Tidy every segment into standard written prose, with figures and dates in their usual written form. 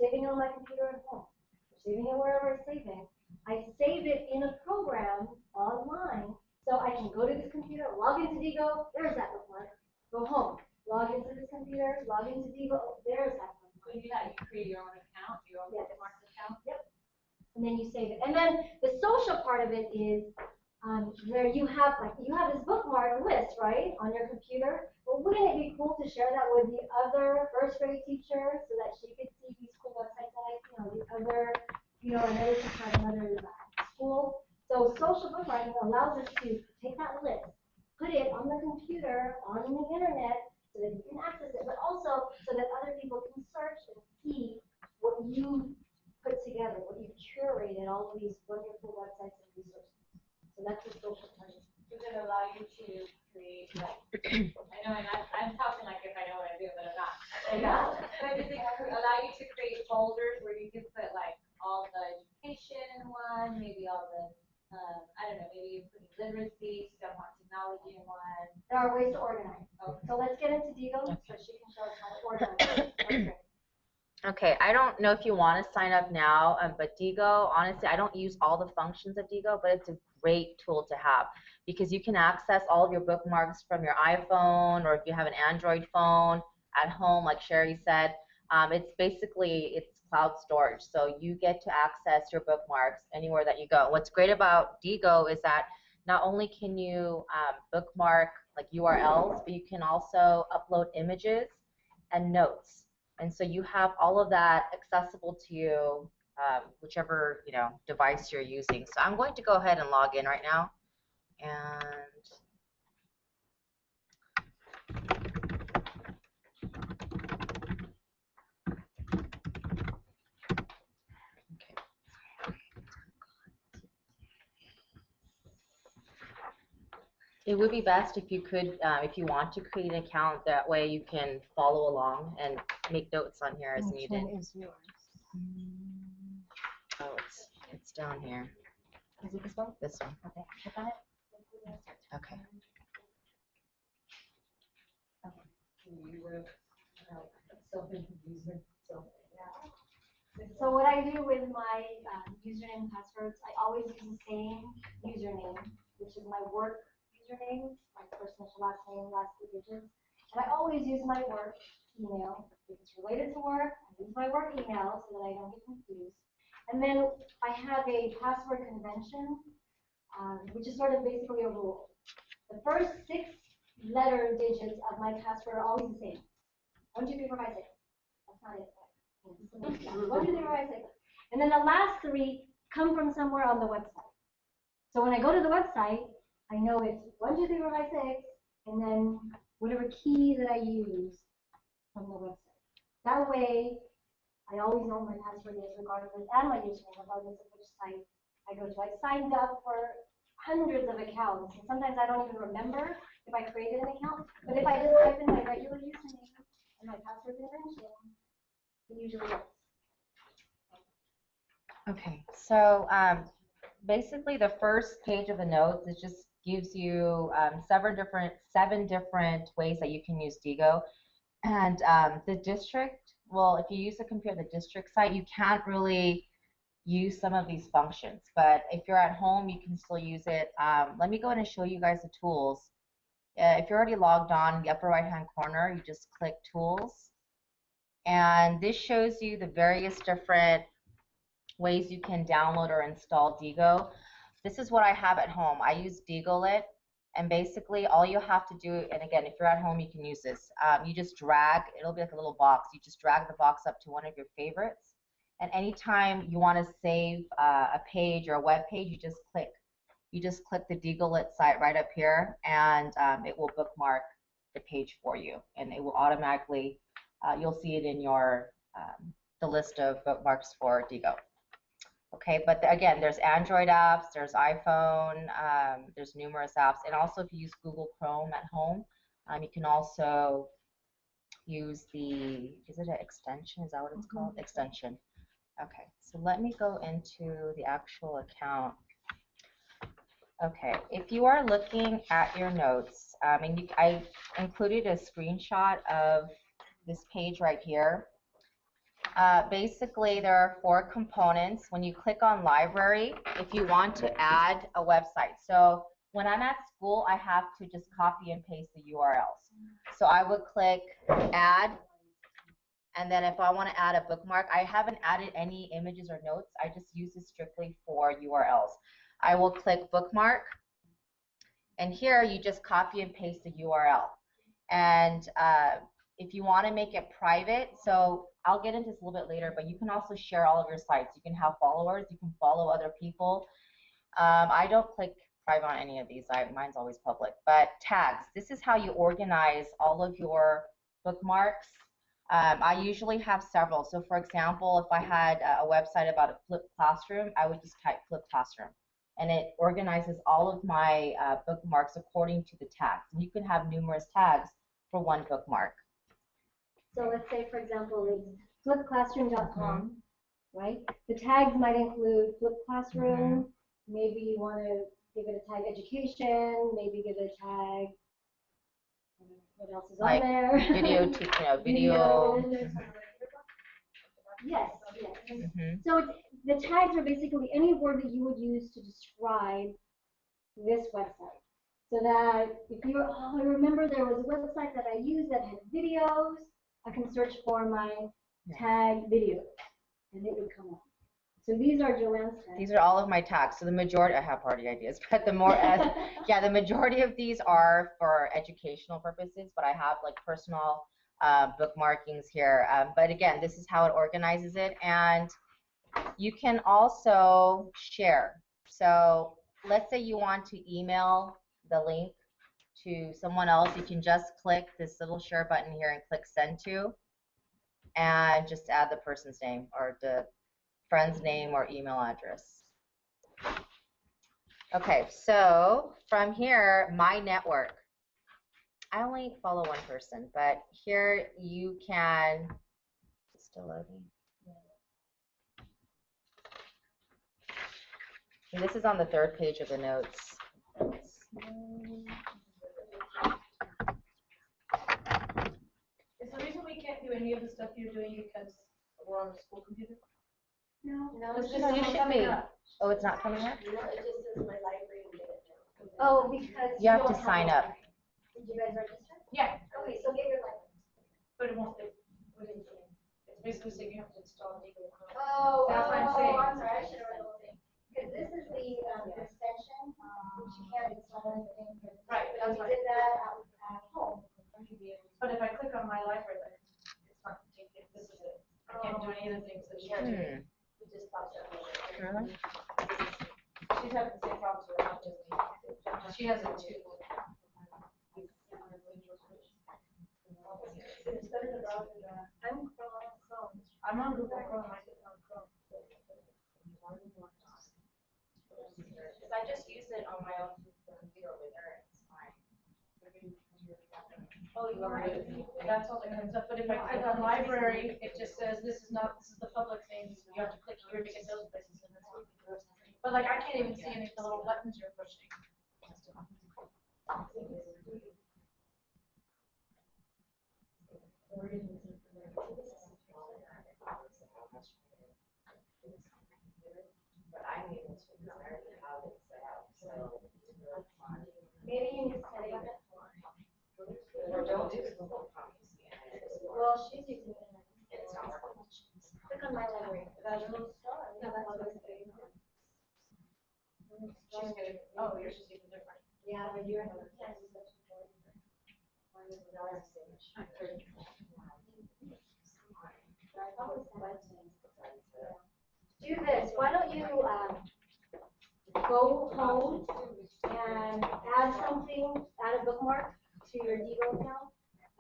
saving it on my computer at home, or saving it wherever it's saving. I save it in a program online, so I can go to this computer, log into Diigo, there's that bookmark, go home, log into this computer, log into Diigo, there's that bookmark. So you do that, you create your own account, your own bookmarks account? Yep. And then you save it. And then the social part of it is where you have this bookmark list, right, on your computer. Well, wouldn't it be cool to share that with the other first grade teacher so that she could see these cool websites that these other, another teacher at another school. So social bookmarking allows us to take that list, put it on the computer, on the internet, so that you can access it, but also so that other people can search and see what you put together, what you've curated, all of these wonderful websites and resources. So that's the social part. Does it allow you to create, like, I know I'm talking like if I know what I'm doing, but I'm not. But does it allow you to create folders where you can put, like, all the education in one, maybe all the, I don't know, maybe you put literacy, stuff on technology in one? There are ways to organize. Okay. So let's get into Diigo so she can show us how to organize. Okay. Okay, I don't know if you want to sign up now, but Diigo, honestly, I don't use all the functions of Diigo, but it's a great tool to have because you can access all of your bookmarks from your iPhone, or if you have an Android phone at home, like Sherry said. It's cloud storage, so you get to access your bookmarks anywhere that you go. What's great about Diigo is that not only can you bookmark like URLs, but you can also upload images and notes. And so you have all of that accessible to you, whichever device you're using. So I'm going to go ahead and log in right now. And it would be best if you could, if you want to create an account, that way you can follow along and make notes on here as needed. Which one is yours? Oh, it's down here. Is it this one? This one. Okay, click on it. Okay. Okay. You were self-introducing. So what I do with my username and passwords, I always use the same username, which is my work username, my first initial last name, last 2 digits. And I always use my work email. If it's related to work, I use my work email so that I don't get confused. And then I have a password convention, which is sort of basically a rule. The first 6-letter digits of my password are always the same. 1, 2, 3, 4, 5, 6. That's not it. 1, 2, 3, 4, 5, 6. And then the last 3 come from somewhere on the website. So when I go to the website, I know it's 1, 2, 3, 4, 5, 6, and then whatever key that I use from the website. That way, I always know what my password is regardless, and my username regardless of which site I go to. I signed up for hundreds of accounts, and sometimes I don't even remember if I created an account. But if I just type in my regular username and my password convention, it usually works. Okay, so basically the first page of the notes, it just gives you 7 different ways that you can use Diigo. And the district, well, if you use the computer, the district site, you can't really use some of these functions. But if you're at home, you can still use it. Let me go ahead and show you guys the tools. If you're already logged on, in the upper right-hand corner, you just click Tools. And this shows you the various different ways you can download or install Diigo. This is what I have at home. I use Diigolit, and basically all you have to do, and again, if you're at home, you can use this. You just drag, it'll be like a little box. You just drag the box up to one of your favorites, and anytime you want to save a page or a web page, you just click the Diigolit site right up here, and it will bookmark the page for you, and it will automatically, you'll see it in your the list of bookmarks for Diigo. Okay, but again, there's Android apps, there's iPhone, there's numerous apps, and also if you use Google Chrome at home, you can also use the, is it an extension? Is that what it's called? Extension. Okay, so let me go into the actual account. Okay, if you are looking at your notes, and I included a screenshot of this page right here. Basically, there are 4 components. When you click on library, if you want to add a website. So when I'm at school, I have to just copy and paste the URLs. So I would click add, and then if I want to add a bookmark, I haven't added any images or notes. I just use this strictly for URLs. I will click bookmark, and here you just copy and paste the URL. And if you want to make it private, so I'll get into this a little bit later, but you can also share all of your sites. You can have followers. You can follow other people. I don't click private on any of these. Mine's always public. But tags, this is how you organize all of your bookmarks. I usually have several. So for example, if I had a website about a flipped classroom, I would just type flipped classroom. And it organizes all of my bookmarks according to the tags. And you can have numerous tags for one bookmark. So let's say, for example, it's flippedclassroom.com, right? The tags might include flipped classroom. Maybe you want to give it a tag education. Maybe give it a tag. What else is Like on there? Video. Yes, yes. So the tags are basically any word that you would use to describe this website. So that if you, oh, I remember there was a website that I used that had videos, I can search for my tag video, and it would come up. So these are Joanne's tags. These are all of my tags. So the majority, I have party ideas, but the more, the majority of these are for educational purposes, but I have like personal bookmarkings here. But again, this is how it organizes it. And you can also share. So let's say you want to email the link to someone else. You can just click this little share button here and click send to, and just add the person's name or the friend's name or email address. Okay, so from here, my network. I only follow one person, but here you can, it's still loading. And this is on the 3rd page of the notes. Is the reason we can't do any of the stuff you're doing because we're on the school computer? No. It's just No, you not should coming be. up. Oh, it's not coming up? No, it just says my library and get it now. Oh, because You have don't to sign a up. library. Did you guys register? Yeah, Okay, so get your library. but it won't, it's basically saying you have to install Digo. Oh, That's what I'm saying. I'm sorry, I should have read the whole thing. Because this is the extension, which you can't install anything. Right, But that's we right. did that at home. But if I click on my library, then it's not, this is it. I can't do any of the things that she had to do. We just thought that. Really? She's having the same problems with not just me. She has it too. I'm on Google Chrome. I sit on Chrome. Because I just use it on my own computer over there. It's fine. Oh, you already, that's all that comes up, but if I click on library, it just says, this is the public thing, you have to click here to get those places. And that's what it does. But like, I can't even see any of the little buttons you're pushing. But I'm able to exactly how it's set up, so that's fine. Maybe you need to set it up. Or don't do Google Chrome. Well, she's using it. It's not working. Click on my library. That's a little star. No, that's what it's doing. She's gonna, oh, yours is even different. Yeah, but you're not. Can't use that before. Do this. Why don't you go home and add something, add a bookmark to your Digo account.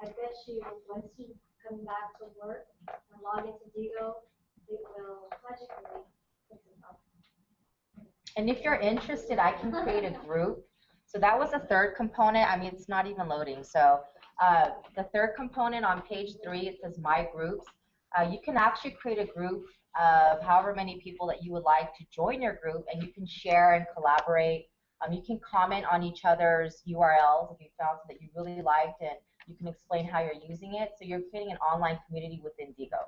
I bet you once you come back to work and log into Digo, it will magically fix it up. And if you're interested, I can create a group. So that was the 3rd component. I mean, it's not even loading. So the 3rd component on page 3, it says My Groups. You can actually create a group of however many people that you would like to join your group, and you can share and collaborate. You can comment on each other's URLs if you found something that you really liked, and you can explain how you're using it. So you're creating an online community within Digo.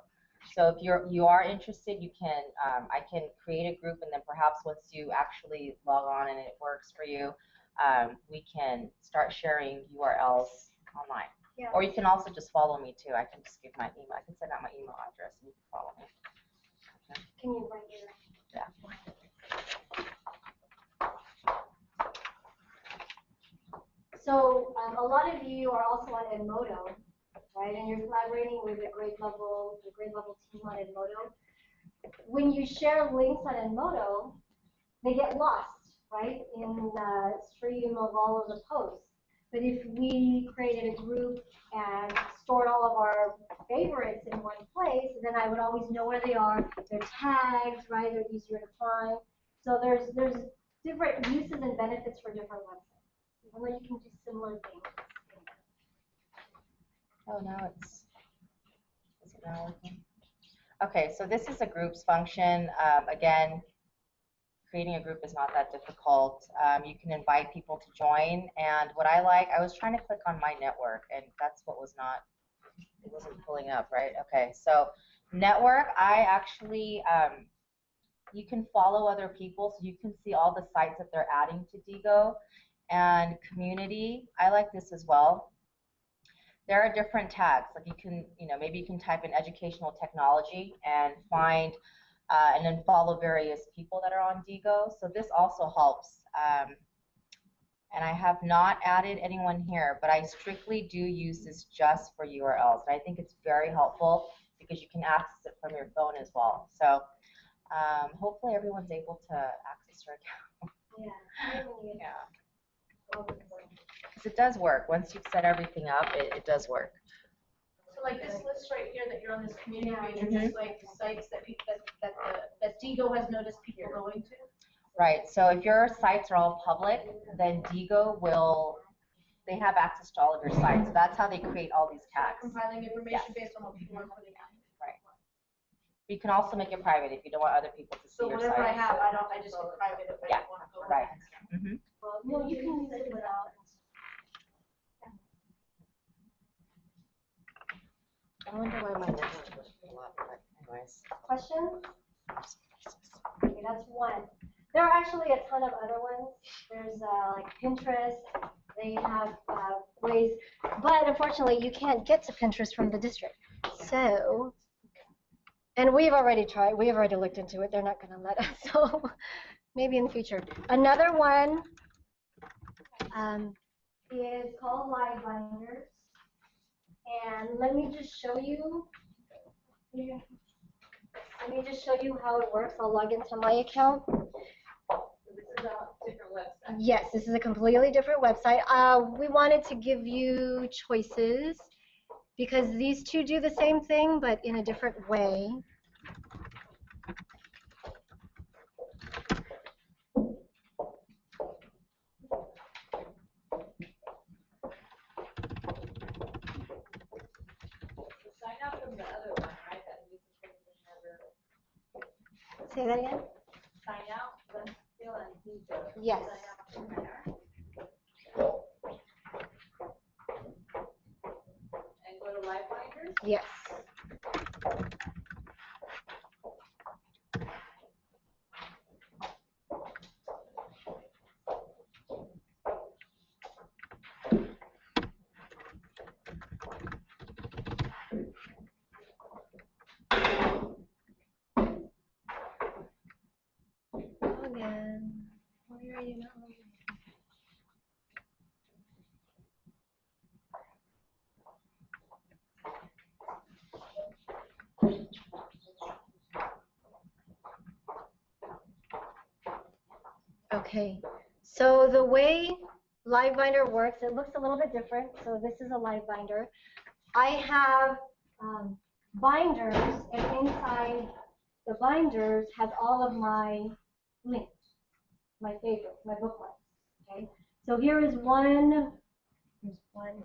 So if you are interested, you can I can create a group, and then perhaps once you actually log on and it works for you, we can start sharing URLs online. Yeah. Or you can also just follow me too. I can just give my email. I can send out my email address and you can follow me. Okay. Can you write your? Yeah. So a lot of you are also on Edmodo, right? And you're collaborating with the grade level team on Edmodo. When you share links on Edmodo, they get lost, right, in the stream of all of the posts. But if we created a group and stored all of our favorites in one place, then I would always know where they are. They're tagged, right? They're easier to find. So there's different uses and benefits for different websites. Even though you can do similar things. Oh, now is it now working? Okay, so this is a groups function. Again, creating a group is not that difficult. You can invite people to join, and what I was trying to click on my network, and that's what it wasn't pulling up, right? Okay, so network, I actually, you can follow other people, so you can see all the sites that they're adding to Diigo, and community, I like this as well. There are different tags, like you can, maybe you can type in educational technology and find and then follow various people that are on Diigo. So this also helps. And I have not added anyone here, but I strictly do use this just for URLs. And I think it's very helpful because you can access it from your phone as well. So hopefully everyone's able to access your account. Yeah. Because it does work. Once you've set everything up, it does work. So like this list right here that you're on this community page are just like sites that people that Diigo has noticed people going to. Right. So if your sites are all public, then Diigo they have access to all of your sites. So that's how they create all these tags. Compiling information based on what people are putting out. Right. You can also make it private if you don't want other people to see So your whatever I sites. have, I just go private if I Yeah, don't want to go. right. Mm-hmm. Well, no, you can use it without. I wonder why my network was a lot, but anyways. Questions? Okay, that's one. There are actually a ton of other ones. There's like Pinterest. They have ways, but unfortunately, you can't get to Pinterest from the district. So, and we've already tried. We've already looked into it. They're not going to let us. So, maybe in the future. Another one is called Live Binders. And let me just show you. Let me just show you how it works. I'll log into my account. This is a different website. Yes, this is a completely different website. We wanted to give you choices because these two do the same thing, but in a different way. Sign up from the other one, right? That we never Say that again? sign out. Let's feel and Diigo. Yes. Sign out from there. And go to Live Binders. Yes. Again. Where are you now? Okay, so the way LiveBinder works, it looks a little bit different. So this is a LiveBinder. I have binders, and inside the binders has all of my links, my favorites, my bookmarks. Okay, so here is one.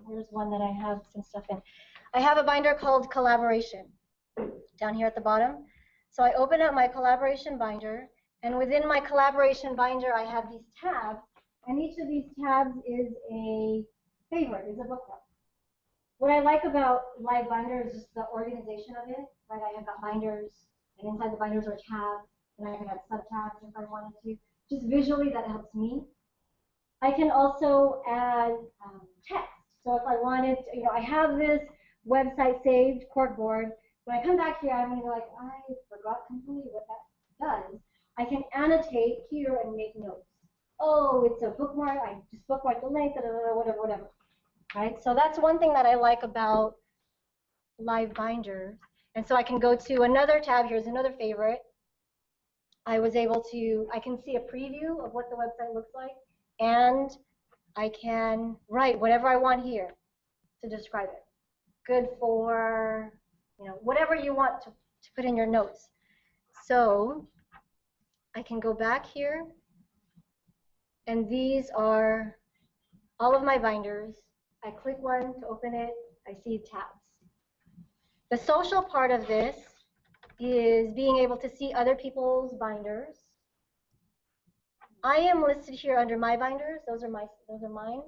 Here's one that I have some stuff in. I have a binder called Collaboration down here at the bottom. So I open up my Collaboration binder, and within my Collaboration binder, I have these tabs, and each of these tabs is a favorite, is a bookmark. What I like about LiveBinder is just the organization of it, right? I have got binders, and inside the binders are tabs, and I can add sub-tabs if I wanted to. Just visually, that helps me. I can also add text. So if I wanted, I have this website saved, corkboard. When I come back here, I'm going to be like, I forgot completely what that does. I can annotate here and make notes. Oh, it's a bookmark. I just bookmark the link, whatever. Right? So that's one thing that I like about Live Binders. And so I can go to another tab. Here's another favorite. I can see a preview of what the website looks like, and I can write whatever I want here to describe it. Good for, whatever you want to put in your notes. So I can go back here, and these are all of my binders. I click one to open it. I see tabs. The social part of this is being able to see other people's binders. I am listed here under my binders. Those are mine.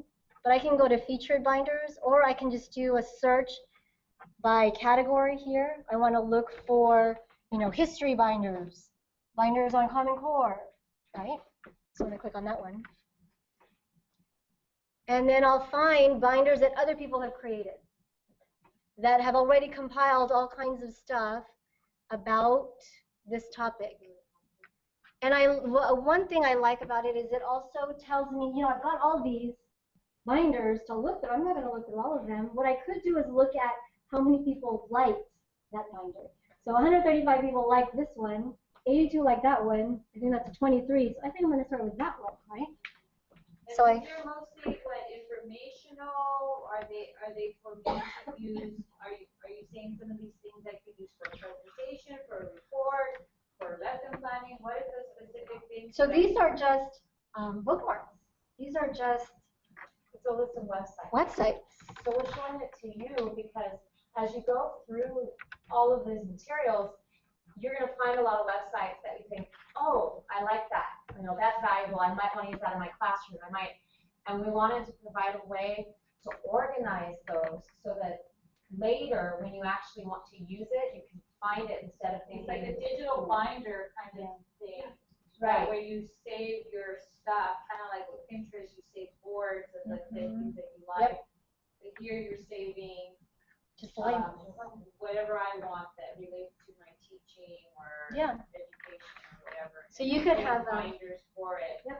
But I can go to featured binders, or I can just do a search by category here. I want to look for, history binders, binders on Common Core, right? So I'm going to click on that one. And then I'll find binders that other people have created that have already compiled all kinds of stuff about this topic. And one thing I like about it is it also tells me, I've got all these binders to look through. I'm not going to look through all of them. What I could do is look at how many people liked that binder. So 135 people liked this one, 82 liked that one. I think that's a 23. So I think I'm going to start with that one, right? And So these are mostly informational? Are they for me to use? Are you saying some of these things I could use for a presentation, for a report, for lesson planning? What is the specific things? So these are just bookmarks. These are just It's a list of websites. websites. So we're showing it to you because as you go through all of these materials, you're going to find a lot of websites that you think, oh, I like that. That's valuable. I might want to use that in my classroom. And we wanted to provide a way to organize those so that later, when you actually want to use it, you can find it instead of It's thinking. like a digital binder kind of thing. Right. Where you save your stuff, kind of like with Pinterest, you save boards of the things that you like. But here you're saving Just like whatever I want that relates to my teaching or education or whatever. So you could have binders for it. Yep.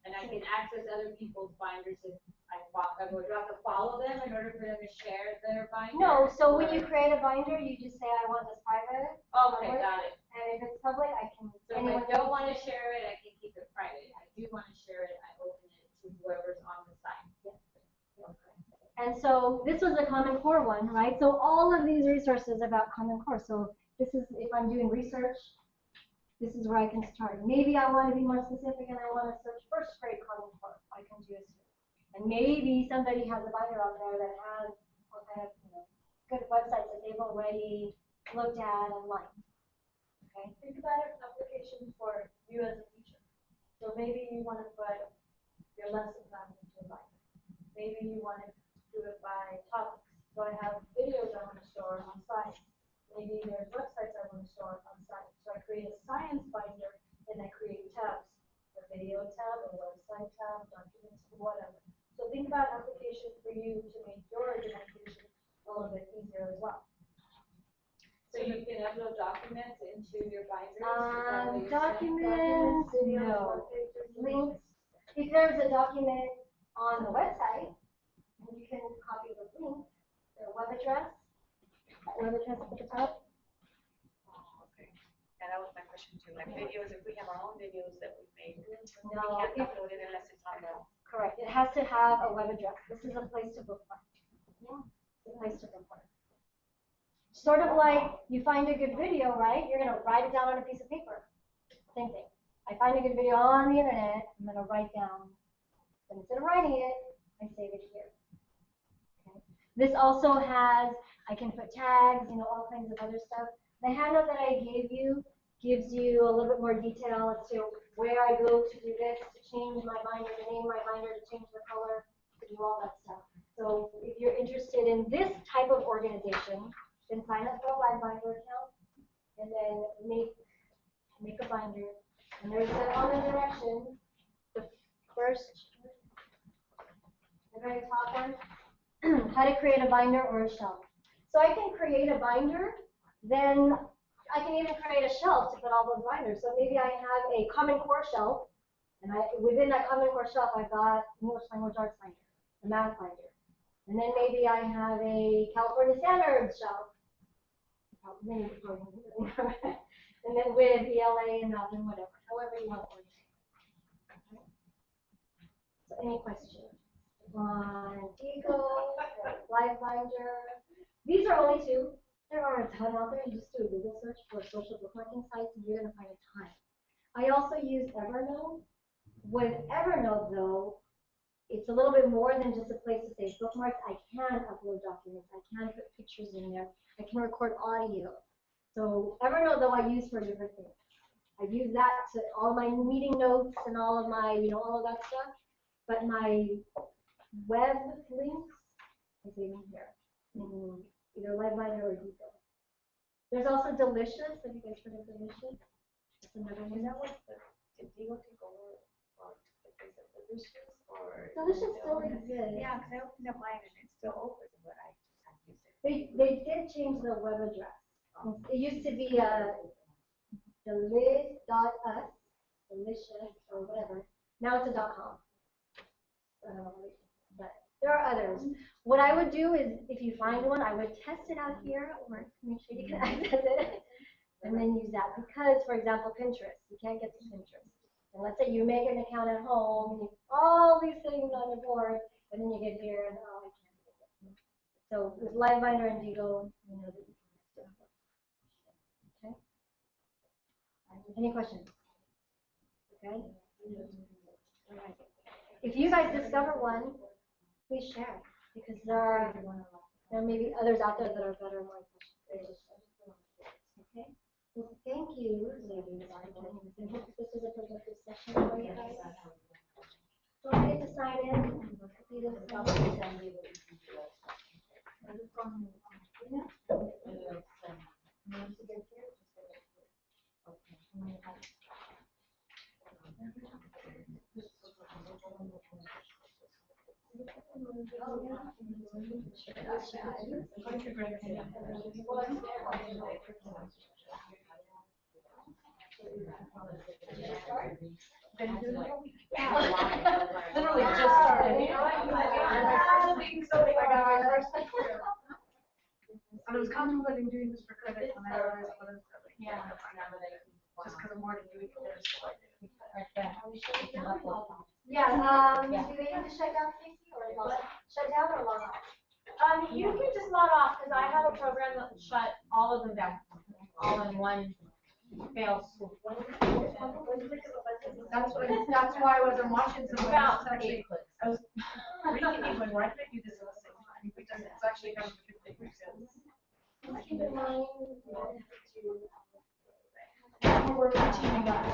And I can access other people's binders if do I have to follow them in order for them to share their binder? No, so when you create a binder, you just say, I want this private. Okay, got it. And if it's public, I can. So if I don't want to share it, I can keep it private. If I do want to share it, I open it to whoever's on the site. And so this was a Common Core one, right? So all of these resources about Common Core. So this is, if I'm doing research, this is where I can start. Maybe I want to be more specific and I want to search first grade Common Core. I can do this. And maybe somebody has a binder out there that has all kind of, good websites that they've already looked at and liked. Okay. Think about an application for you as a teacher. So maybe you want to put your lesson plans into a binder. Maybe you want to do it by topics. So I have videos I want to store on site. Maybe there's websites I want to store on site. So I create a science binder and I create tabs. A video tab, a website tab, documents, whatever. So think about an application for you to make your organization a little bit easier as well. So you can upload documents into your binders? Documents, videos, no. webpages, Links. If there's a document on the website, you can copy the link, the web address at the top. Yeah, that was my question too. Like videos, if we have our own videos that we make, No, we can't upload it unless it's on the. correct. It has to have a web address. This is a place to bookmark. Yeah, it's a place to bookmark. Sort of like you find a good video, right? You're going to write it down on a piece of paper. Same thing. I find a good video on the internet, I'm going to write down. But instead of writing it, I save it here. Okay. This also has, I can put tags, all kinds of other stuff. The handout that I gave you gives you a little bit more detail as to where I go to do this, to change my binder, to name my binder, to change the color, to do all that stuff. So if you're interested in this type of organization, then sign up for a LiveBinder account, and then make a binder. And there's on the directions, the first, the very top one, how to create a binder or a shelf. So I can create a binder, then I can even create a shelf to put all those binders. So maybe I have a Common Core shelf, and within that Common Core shelf, I've got English Language Arts binder, a math binder. And then maybe I have a California Standards shelf. And then with ELA and math and whatever, however you want to. So any questions on Diigo, LiveBinder? These are only two. There are a ton out there. You just do a Google search for social bookmarking sites and you're going to find a ton. I also use Evernote. With Evernote though, it's a little bit more than just a place to save bookmarks. I can upload documents. I can put pictures in there. I can record audio. So Evernote though I use for different things. I use that to all my meeting notes and all of my, all of that stuff. But my web links, I save them here. Either LiveBinder or Diigo. There's also Delicious. Have you guys heard of Delicious? That's another one. Is that what did Diigo take over? Or is it Delicious? Or Delicious still exists. Yeah, because I opened up mine and it's still open, but I use it. They did change the web address. It used to be deliz.us, delicious or whatever. Now it's a .com. But there are others. What I would do is, if you find one, I would test it out here, or make sure you can access it, and then use that. Because, for example, Pinterest, you can't get to Pinterest. And let's say you make an account at home, and you have all these things on your board, and then you get here, and I can't get it. So with LiveBinder and Diigo, you know that you can do it. Okay? Any questions? Okay? All right. If you guys discover one, please share, because there may be others out there that are better and more efficient. Okay? Well, thank you, ladies, for joining us. I hope this is a productive session for you guys. Don't forget to sign in. Literally just started. I was contemplating doing this for credit when I realized what I was doing. Yeah. Just because I'm already doing it there. Yeah, do they need to shut down, Casey, or log out? Shut down or log off? You can just log off, because I have a program that will shut all of them down, all in one fail swoop. That's why I wasn't watching some About of 8 clicks. I was reading when why did I do this at the same time? Because it's actually kind of a good thing. Keep in mind, We're teaming up.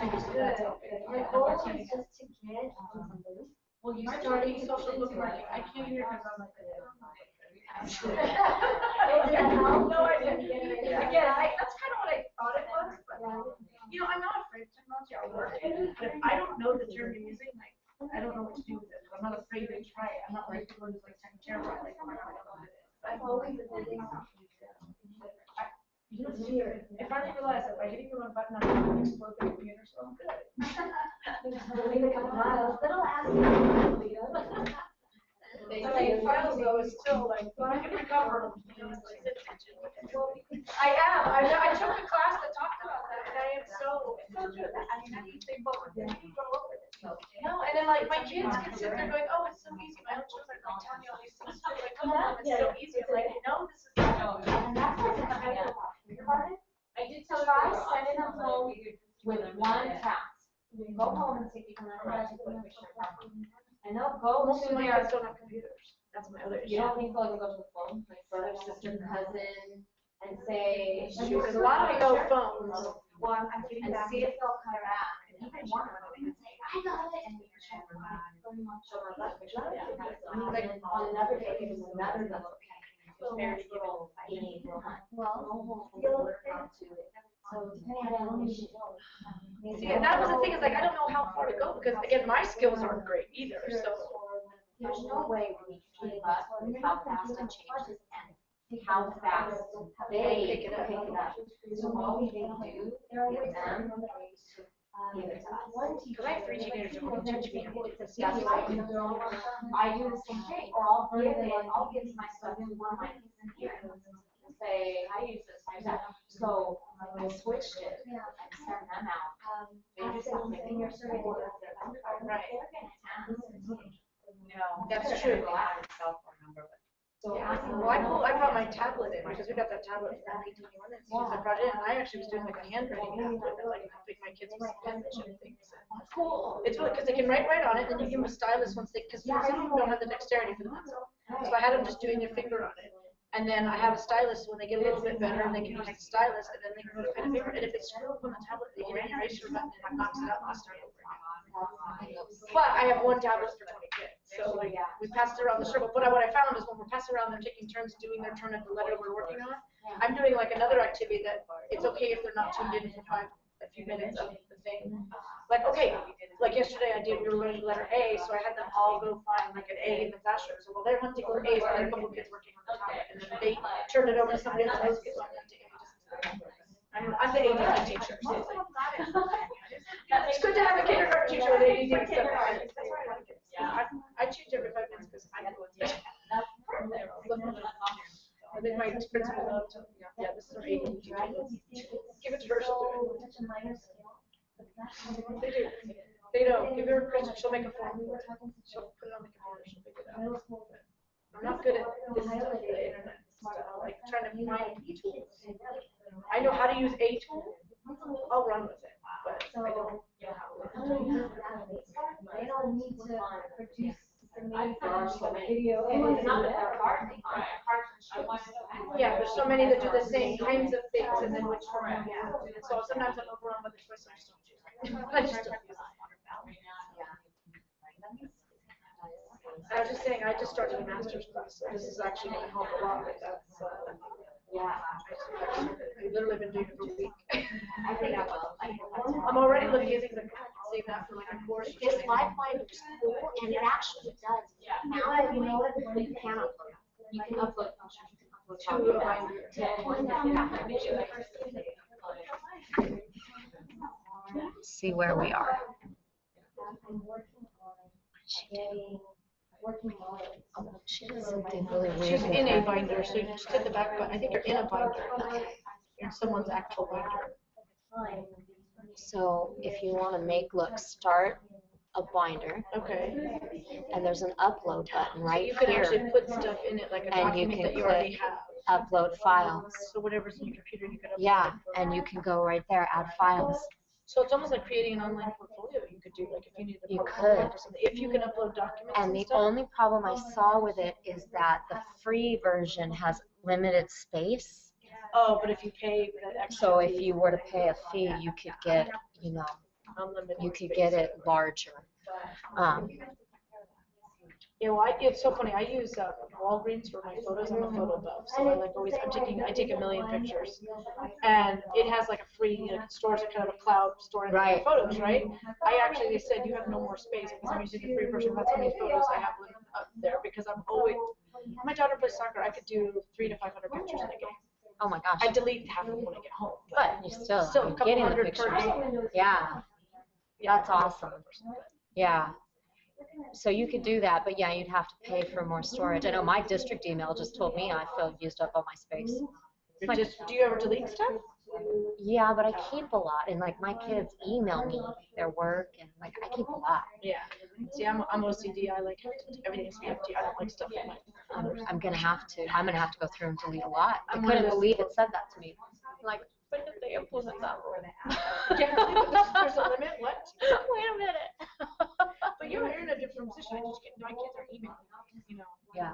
my goal is just to get somebody. Well, you started social bookmarking. I came here because I'm like, No, I didn't. Again, that's kind of what I thought it was, but I'm not afraid of technology. I'll work it. But if I don't know the term you're using, like, I don't know what to do with it. I'm not afraid to try it. I'm not like people who's like second chair, like, oh my God, I don't know what it is. I've always been thinking. I finally realized that by hitting the wrong button, I'm going to explode the computer, so I'm good. Little ass. The same files though is still like, I can recover. I am. I took a class that talked about that, and I am so good. I mean, how do you think about it? No, and then like my kids can sit there going, oh, it's so easy. My own children are telling me all these things too. Like, come on, it's so easy. I'm like, no, this is not. And that's what's incredible. I did tell Try you. sending them home with one task. Go home and see if you can learn how to do it. And they'll go Most to of my their, kids don't have computers. That's my other issue. you don't need to like go to the phone, like brother, sister, cousin, and say, Because a lot of them know phones. One, I'm getting and back. see if they'll come back. And even one of them can say, I got it, and you can show them. Show them that picture. And then on another day, give them another, that's okay. compared to giving any Well, so depending on the issue. See, and that was the thing, is like, I don't know how far to go, because again, my skills aren't great either, so. There's no way we can keep up with how fast it changes and how fast they pick it up. So all we can do is give them give it to us. Because I have 3 teenagers who want to teach me. That's what I do. I do the same thing, or I'll give my stuff to one of my kids in here and say, I use this, I use that. So I switched it and sent them out. They just have to in your survey. Right. No. That's true. Cell phone number, but. Well, I brought my tablet in, because we got that tablet from P21, and so I brought it in, and I actually was doing like a handwriting app with it, like helping my kids with penmanship and things. Cool. It's really, because they can write right on it, and then you give them a stylus once they, because some of them don't have the dexterity for the pencil. So I had them just doing their finger on it. And then I have a stylus, when they get a little bit better, and they can use the stylus, and then they can go to pen and paper, and if it's screwed up on the tablet, they hit an eraser button, and it knocks it out, and I'll start over again. But I have one tablet for 20 kids, so like, we passed it around the circle, but what I found is when we're passing around, they're taking turns doing their turn at the letter we're working on. I'm doing like another activity that it's okay if they're not tuned in for a few minutes of the thing. Like, okay, like yesterday we were learning the letter A, so I had them all go find like an A in the classroom. So while they're hunting for A's, I had a couple of kids working on the tablet, and then they turned it over to somebody else, and those kids went hunting. I'm the ADD teacher. So it's good to have a kindergarten teacher with ADD and stuff. I change every 5 minutes because I know what's there. I think my principal loved, yeah, this is our ADD teacher. Give it to her, she'll do it. They do. They don't. Give her a question, she'll make a form. She'll put it on the computer, she'll figure it out. I'm not good at this stuff, the internet stuff, like trying to find tools. I know how to use a tool, I'll run with it, but I don't know how. They don't need to produce the video. Yeah, there's so many that do the same kinds of things and then which one, yeah. So sometimes I'm overwhelmed with the choice and I just don't choose it. I just don't use it. I was just saying, I just started a master's class, so this is actually going to help a lot with that, so. Yeah. I've literally been doing it for a week. I think I will. I'm already looking at things like, save that for like a course. This Lifeline is cool, and it actually does. Now, you know what, you can upload. You can upload pictures, you can upload To a binder. See where we are. I'm working on getting working models. She did something really weird. She's in a binder, so you just hit the back button. I think you're in a binder. You're in someone's actual binder. So if you want to make, look, start a binder, Okay. and there's an upload button So right you could here. actually put stuff in it, like a And you document can that you already click have. Upload files. So whatever's in your computer, you could upload. Yeah, and you can go right there, add files. So it's almost like creating an online portfolio. You could do, like, if you needed a You portfolio could. or something, if you can upload documents And and the stuff. only problem I saw with it is that the free version has limited space. Oh, but if you pay that extra. So if fee, you were to pay a fee, you could get, you know, unlimited you could space. get it larger. Yeah, well, it's so funny. I use Walgreens for my photos. I'm a photo buff, so I like always. I take a million pictures, and it has like a free stores a kind of a cloud storing Right. photos, right? I actually said you have no more space because I'm using the free version. That's how many photos I have up there because I'm always. My daughter plays soccer. I could do 300 to 500 pictures in a game. Oh my gosh. I delete half of them when I get home. But you still, Still a you're couple getting the hundred per pictures. day. Yeah, Yeah, that's awesome. Yeah. So you could do that, but yeah, you'd have to pay for more storage. I know my district email just told me I used up all my space. Do you ever delete stuff? Yeah, but I keep a lot, and like my kids email me their work, and like I keep a lot. Yeah. See, I'm OCD. I like everything to be empty. I don't like stuff in my. I'm gonna have to go through and delete a lot. I I'm one of couldn't those- believe it said that to me. I'm like, when did they implement that rule? There's a limit. What? Wait a minute. But you're in a different position. I just get, my kids are emailing me, you know. Yeah.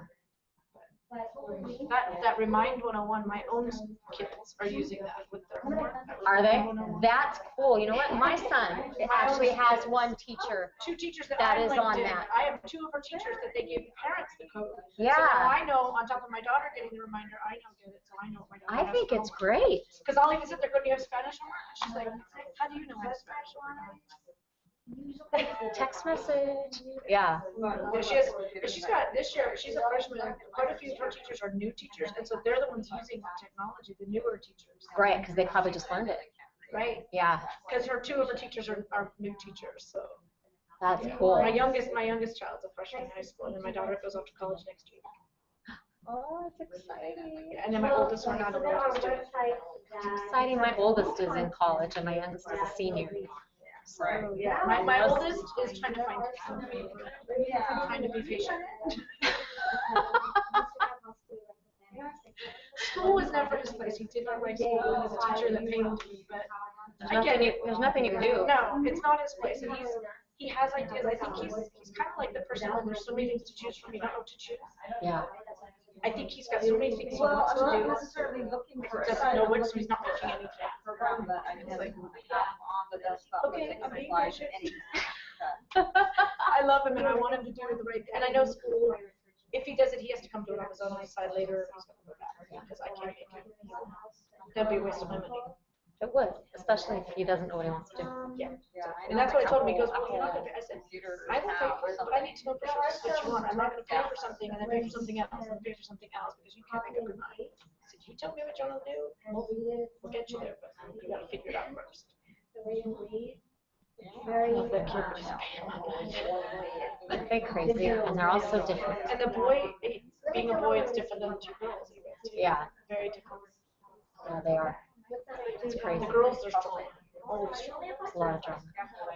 That Remind 101, my own kids are using that with their homework. Are they? Oh, no. That's cool. You know what? My son actually has one teacher. Two teachers that That I is linked on in. that. I have two of our teachers that they gave the parents the code. So Yeah. now I know, on top of my daughter getting the reminder, I now get it, so I know what my daughter I has think for it's homework. great. Because I'll even sit there going, do you have Spanish homework? And she's like, how do you know I have Spanish homework? Text message. Yeah. Yeah, she's got, this year, she's a freshman, quite a few of her teachers are new teachers, and so they're the ones using the technology, the newer teachers. Right, because they probably just learned it. Right? Yeah. Because two of her teachers are new teachers, so. That's cool. My youngest child's a freshman in high school, and then my daughter goes off to college next week. Oh, it's exciting. And then my oldest one out of the It's exciting. My oldest is in college and my youngest is a senior. So, yeah, my oldest is trying to find time. Trying to be patient. School was never his place. He did not like school. He was a teacher that paid him to be, but there's nothing you can do. no, it's not his place. And he has ideas. I think he's kind of like the person when there's so many things to choose from, you don't know what to choose. Yeah. I think he's got so many things he wants to do. necessarily looking for He doesn't know what, so he's not picking anything. program, but I It's like, on the desktop. okay, I'm being patient. I love him and I want him to do the right thing. And I know school, if he does it, he has to come do it on his own on the side later. He's gonna go back because I can't make him. That'd be a waste of my money. It would, especially if he doesn't know what he wants to do. Yeah. And that's what I told him. He goes, well, you're not gonna pay. I said, I will pay for it, but I need to know for sure this is what you want. I'm not gonna pay for something and then pay for something else and pay for something else because you can't make up your mind. I said, you tell me what you wanna do, we'll get you there, but you gotta figure it out first. Very. Love that kid, but he's a pain in my butt. They're crazy and they're all so different. And the boy, being a boy, it's different than the two girls. Even, too. Yeah. Very different. Yeah, they are. It's crazy. The girls are strong. Always strong. It's a lot of drama.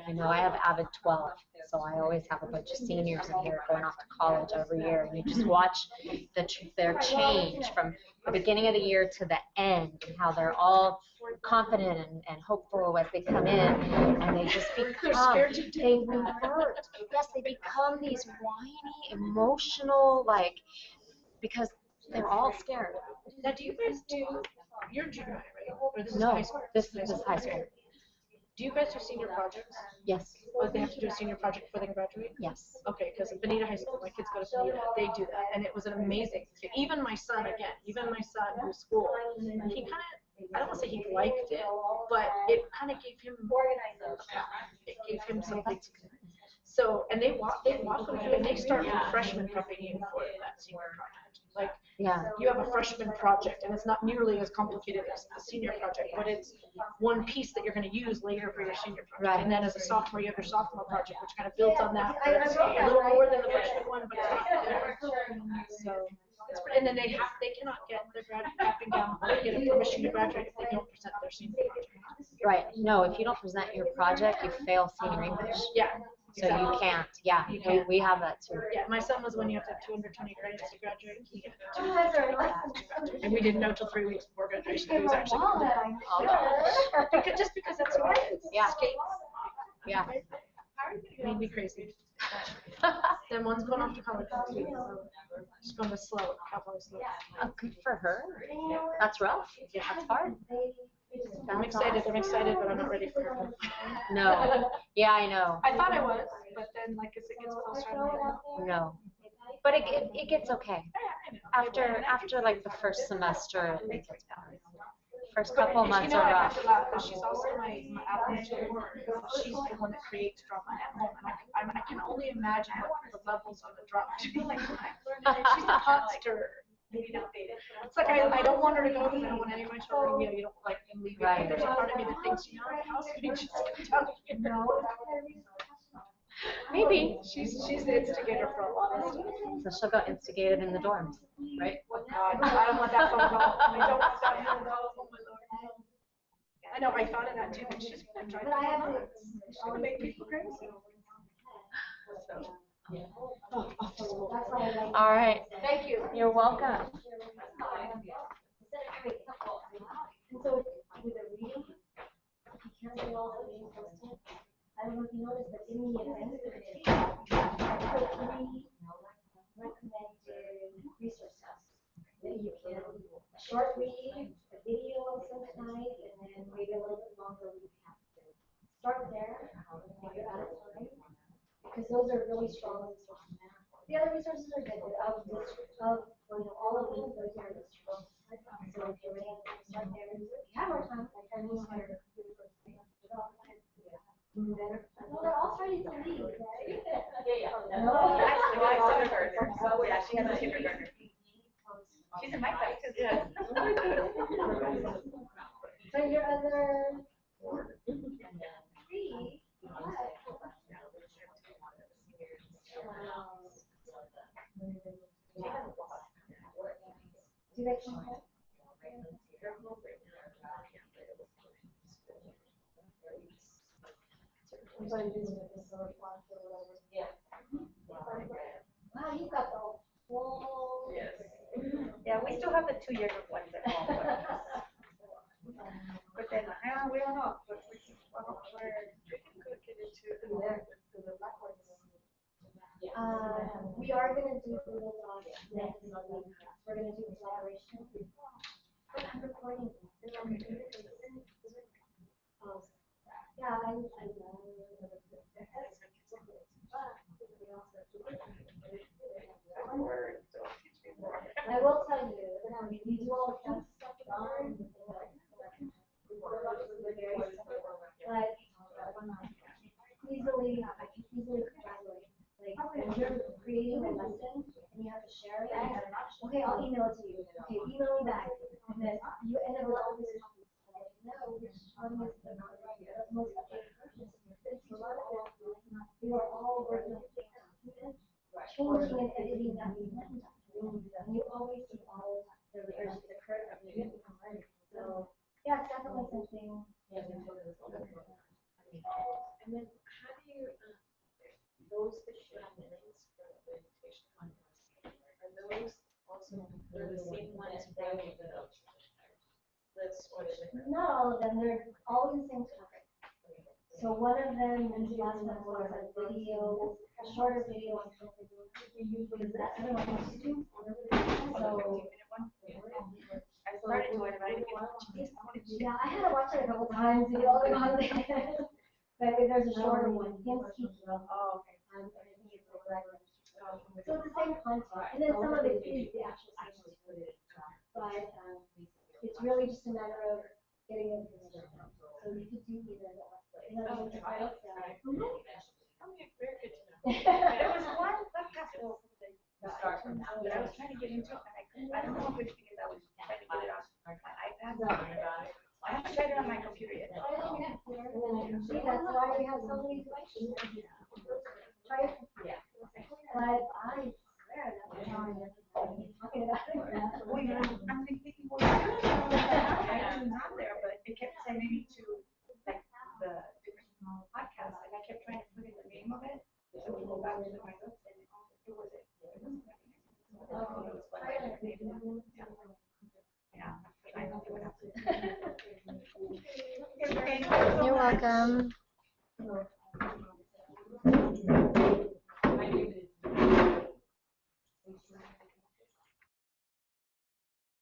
I know I have Avid 12, so I always have a bunch of seniors in here going off to college every year, and you just watch their change from the beginning of the year to the end, and how they're all confident and hopeful as they come in, and they just They're become, scared to they revert. Yes, they become these whiny, emotional, like, because they're all scared. Now, do you guys do? You're junior high, right? Or this is No, high school. this is high school. Do you guys do senior projects? Yes, Or they have to do a senior project before they can graduate? yes. Okay, because at Bonita High School, my kids go to Bonita, they do that, and it was an amazing. Even my son, who's school, he kind of, I don't want to say he liked it, but it kind of gave him a path. It gave him something to. So, and they walk them through, and they start from freshman prepping you for that senior project. Like, Yeah, you have a freshman project, and it's not nearly as complicated as the senior project, but it's one piece that you're going to use later for your senior project. Right. And then as a sophomore, you have your sophomore project, which kind of builds on that. But it's a little more than the freshman one, but it's not there. So, and then they cannot get their wrapping down or get a permission to graduate if they don't present their senior project. right. No, if you don't present your project, you fail senior English. Yeah. So you can't, yeah, You can't. we have that too. Yeah, my son was when you have to have 220 credits to graduate. He got and we didn't know till 3 weeks before graduation he was actually going to do it. Because, just because that's what it is. Yeah. Skates. Yeah. Made me crazy. Then one's going off to college next week. She's going to slow, Cowboy slow. Oh, good for her. That's rough. Yeah. That's hard. I'm excited, but I'm not ready for her. No. Yeah, I know. I thought I was, but then like as it gets closer, I'm like, No. But it gets okay. After like the first semester, it gets better. First couple But, months you know, are I have rough. to laugh because she's also my elementary work. She's the one that creates drama at home, and I can only imagine what the levels of the drama. She's the hot stirrer. It's like I don't want her to go because I don't want any of my children. You don't like them leaving. Right. There's a part of me that thinks, house we just go down here. Maybe. She's the instigator for a lot of stuff. So she'll go instigate it in the dorms, right? God, I don't want that phone call. I don't want that phone call. Oh my Lord. I know, I thought of that too, but she's gonna drive But I have people to. nuts. She's gonna make people crazy. So. That's why I like. All right. Thank you. You're welcome. And so with the reading, you can't do all the reading posted. I don't know if you noticed, but in the event, I put 3 recommended resources. That you can, a short read, a video of some kind, and then and maybe a little bit longer recap. Start there, make it out of time, because those are really strong resources. The other resources are good, but of all of these, those are the strong. So if you're ready to start there, if you have more time, like I know how to do it. Well, they're all starting to leave, right? No, I kindergartner, so yeah, she has a kindergartner. She's in my class, yeah. So your other three, do they come home? Wow, you got the whole. Yes. Yeah, we still have the 2 year group ones at home. But then, we don't know, but we could get into. We are gonna do Google Docs next week. We're gonna do collaboration. I'm recording. Yeah, I I will tell you, we do all the stuff together. But easily collaborate. Like when you're creating a lesson and you have to share it, okay, I'll email it to you. Okay, email me back. And then you end up with all these copies. No, which one is the most updated version? It's a lot of it. We are all working on the same document, changing and editing that document. And you always see all of the current update. So yeah, it's definitely something. And then how do you, those that you have names for the invitation contest, are those also, they're the same ones for this one? Not all of them, they're always the same topic. So one of them, and the last one was a video, a shorter video on something that everyone wants to do. So. I started to it, but I didn't get Yeah, I had to watch it a couple times, you know, all the content. But there's a shorter one, him speaking. Oh, okay. I think it's a regular. So it's the same content, and then some of it is the actual same. But it's really just a matter of getting it. So you could do either. You know, Okay, very good to know. I There was one podcast though, that I was trying to get into, and I couldn't, I don't know if it's because I was trying to get it on my iPad. I haven't tried it on my computer yet. See, that's why we have so many questions. Right? But I swear that was talking about it. Well, you know, I'm thinking, well, it's not there, but it kept sending me to like the different podcasts, and I kept trying to put in the name of it, so we go back to my notes, and it was it. Yeah. You're welcome.